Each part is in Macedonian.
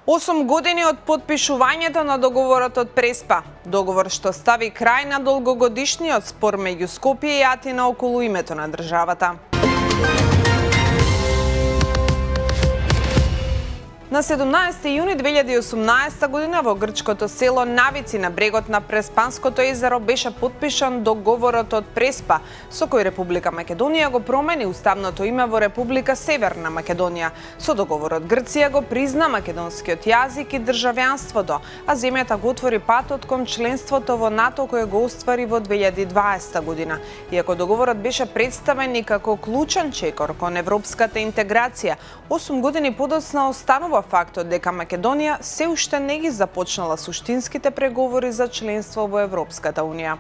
8 години од потпишувањето на договорот од Преспа, договор што стави крај на долгогодишниот спор меѓу Скопје и Атина околу името на државата. На 17 јуни 2018 година во грчкото село Навици на брегот на Преспанското езеро беше потпишан договорот од Преспа, со кој Република Македонија го промени уставното име во Република Северна Македонија. Со договорот Грција го призна македонскиот јазик и државјанството, а земјата го отвори патот кон членството во НАТО кој го оствари во 2020 година. Иако договорот беше представен и како клучен чекор кон европската интеграција, 8 години подоцна останува фактот дека Македонија се уште не ги започнала суштинските преговори за членство во Европската Унија.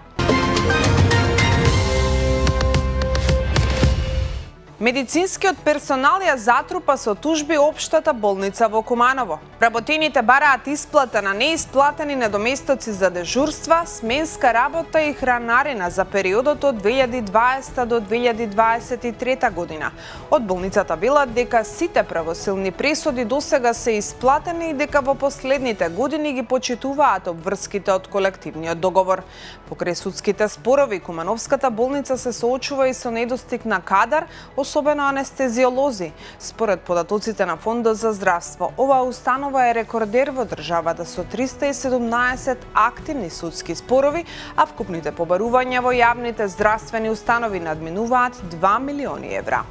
Медицинскиот персонал ја затрупа со тужби општата болница во Куманово. Работените бараат исплата на неисплатени недоместоци за дежурства, сменска работа и хранарина за периодот од 2020 до 2023 година. Од болницата велат дека сите правосилни пресуди досега се исплатени и дека во последните години ги почитуваат обврските од колективниот договор. Покрај судските спорови, Кумановската болница се соочува и со недостиг на кадар, особено анестезиолози. Според податоците на Фондот за здравство, оваа установа е рекордер во државата со 317 активни судски спорови, а вкупните побарувања во јавните здравствени установи надминуваат 2 милиони евра.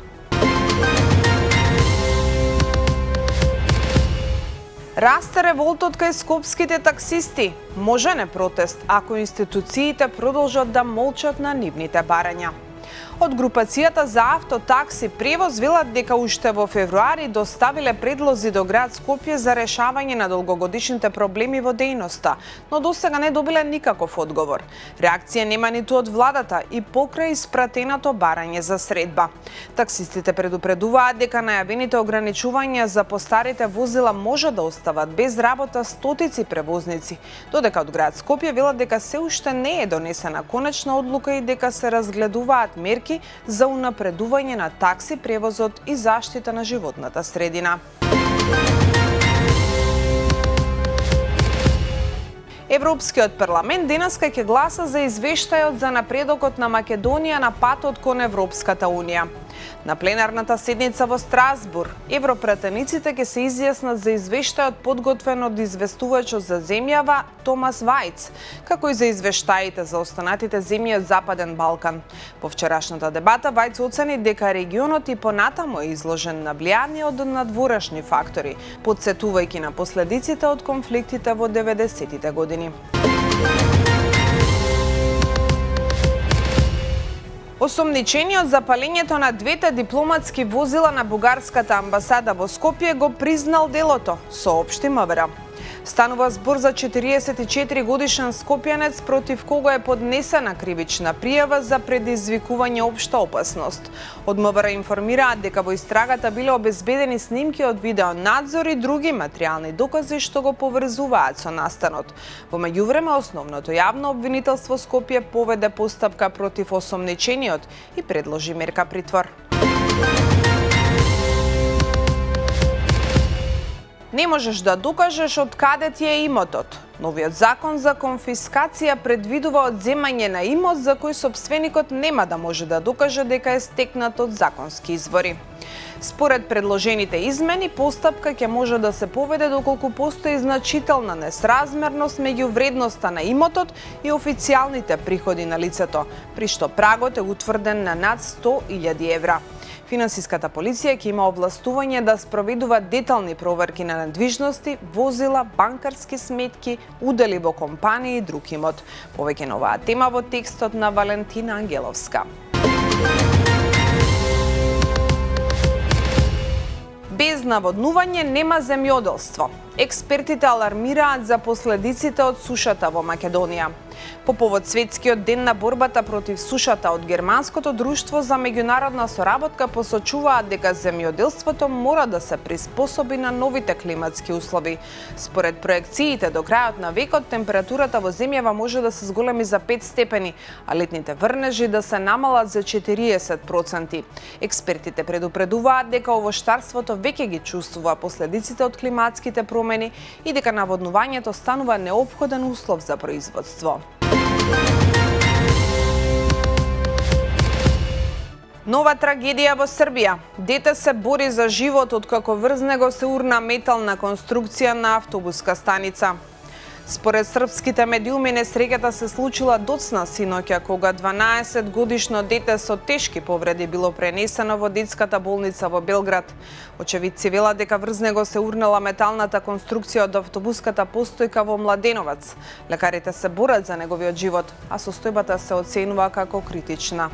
Расте револтот кај скопските таксисти. Можене протест ако институциите продолжат да молчат на нивните барања. Од групацијата за автотакси превоз велат дека уште во февруари доставиле предлози до град Скопје за решавање на долгогодишните проблеми во дејноста, но досега не добиле никаков одговор. Реакција нема ниту од владата и покрај испратеното барање за средба. Таксистите предупредуваат дека најавените ограничувања за постарите возила може да остават без работа стотици превозници, додека од град Скопје велат дека се уште не е донесена конечна одлука и дека се разгледуваат мерки за унапредување на такси превозот и заштита на животната средина. Европскиот парламент денеска ќе гласа за извештајот за напредокот на Македонија на патот кон Европската Унија. На пленарната седница во Страсбур, европратениците ќе се изјаснат за извештајот подготвен од известувачот за земјава Томас Вајц, како и за извештаите за останатите земји од Западен Балкан. По вчерашната дебата Вајц оцени дека регионот и понатаму е изложен на влијание од надворешни фактори, потсетувајќи на последиците од конфликтите во 90-тите години. Осомничениот за палењето на двете дипломатски возила на бугарската амбасада во Скопје го признал делото, соопшти МВР. Станува збор за 44 годишен скопјанец против кого е поднесена кривична пријава за предизвикување општа опасност. Од МВР информираат дека во истрагата биле обезбедени снимки од видеонадзор и други материјални докази што го поврзуваат со настанот. Во меѓувреме, основното јавно обвинителство Скопје поведе постапка против осомничениот и предложи мерка притвор. Не можеш да докажеш од каде ти е имотот. Новиот закон за конфискација предвидува одземање на имот за кој сопственикот нема да може да докаже дека е стекнат од законски извори. Според предложените измени, постапка ќе може да се поведе доколку постои значителна несразмерност меѓу вредноста на имотот и официјалните приходи на лицето, при што прагот е утврден на над 100.000 евра. Финансиската полиција ќе има овластување да спроведува детални проверки на недвижности, возила, банкарски сметки, удели во компании и друг имот. Повеќе на оваа тема во текстот на Валентина Ангеловска. Без наводнување нема земјоделство. Експертите алармираат за последиците од сушата во Македонија. По повод светскиот ден на борбата против сушата од Германското друштво за меѓународна соработка посочуваат дека земјоделството мора да се приспособи на новите климатски услови. Според проекциите до крајот на векот температурата во земјава може да се зголеми за 5 степени, а летните врнежи да се намалат за 40%. Експертите предупредуваат дека овоштарството веќе ги чувствува последиците од климатските промени и дека наводнувањето станува неопходен услов за производство. Нова трагедија во Србија. Дете се бори за живот откако врз него се урна метална конструкција на автобуска станица. Според српските медиуми, несреќата се случила доцна синоќа, кога 12-годишно дете со тешки повреди било пренесено во детската болница во Белград. Очевидци велат дека врз него се урнала металната конструкција од автобуската постојка во Младеновац. Лекарите се борат за неговиот живот, а состојбата се оценува како критична.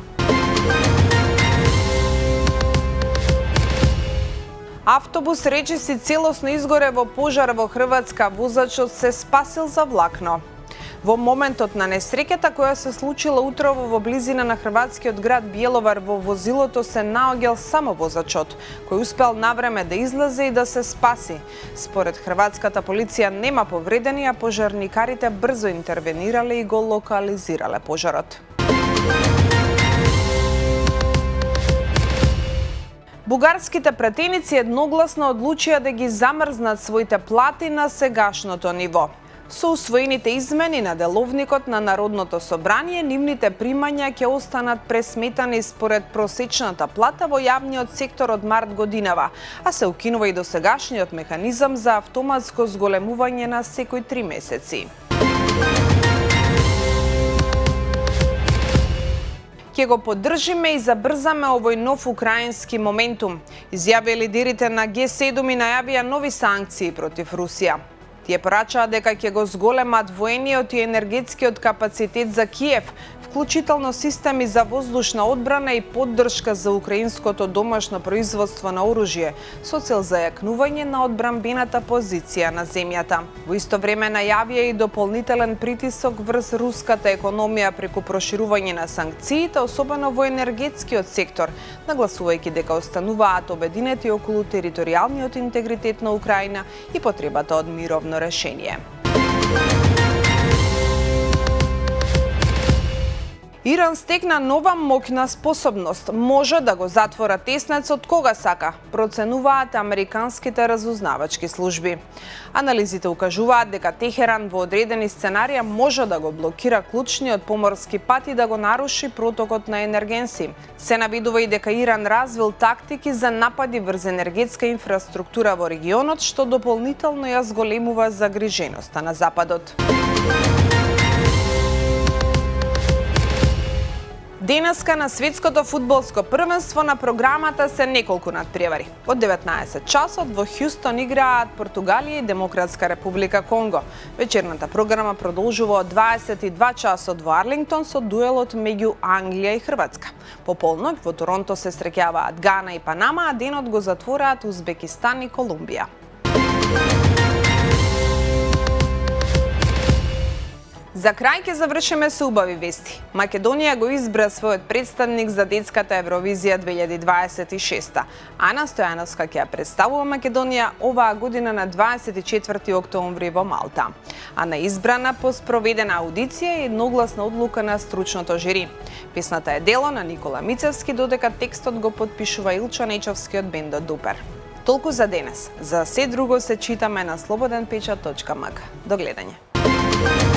Автобус речиси целосно изгоре во пожар во Хрватска, возачот се спасил за влакно. Во моментот на несреќата која се случила утрово во близина на хрватскиот град Бјеловар, во возилото се наоѓал само возачот, кој успел навреме да излезе и да се спаси. Според хрватската полиција нема повредени, а пожарникарите брзо интервенирале и го локализирале пожарот. Бугарските пратеници едногласно одлучија да ги замрзнат своите плати на сегашното ниво. Со усвоените измени на деловникот на Народното собрание, нивните примања ќе останат пресметани според просечната плата во јавниот сектор од март годинава, а се укинува и досегашниот механизам за автоматско зголемување на секој 3 месеци. Ќе го поддржиме и забрзаме овој нов украински моментум, изјавија лидерите на Г7 и најавија нови санкции против Русија. Тие порачаа дека ќе го зголемат воениот и енергетскиот капацитет за Киев, вклучително системи за воздушна одбрана и поддршка за украинското домашно производство на оружје, со цел зајакнување на одбранбената позиција на земјата. Во исто време најавија и дополнителен притисок врз руската економија преку проширување на санкциите, особено во енергетскиот сектор, нагласувајќи дека остануваат обединети околу територијалниот интегритет на Украина и потребата од мировно решение. Иран стекна нова моќна способност. Може да го затвора теснецот кога сака, проценуваат американските разузнавачки служби. Анализите укажуваат дека Техеран во одредени сценарија може да го блокира клучниот поморски пат и да го наруши протокот на енергенси. Се навидува и дека Иран развил тактики за напади врз енергетска инфраструктура во регионот, што дополнително ја зголемува загриженоста на Западот. Денеска на светското фудбалско првенство на програмата се неколку надпревари. Од 19 часот во Хјустон играат Португалија и Демократска република Конго. Вечерната програма продолжува од 22 часот во Арлингтон со дуелот меѓу Англија и Хрватска. По полноќ во Торонто се среќаваат Гана и Панама, а денот го затвораат Узбекистан и Колумбија. За крај ќе завршиме со убави вести. Македонија го избра својот представник за детската Евровизија 2026. Ана Стојановска ќе ја представува Македонија оваа година на 24 октомври во Малта. Ана избрана по спроведена аудиција и едногласна одлука на стручното жири. Песната е дело на Никола Мицевски, додека текстот го потпишува Илчо Нечовски од бендот Дупер. Толку за денес. За се друго се читаме на slobodnpečat.mk. До гледање.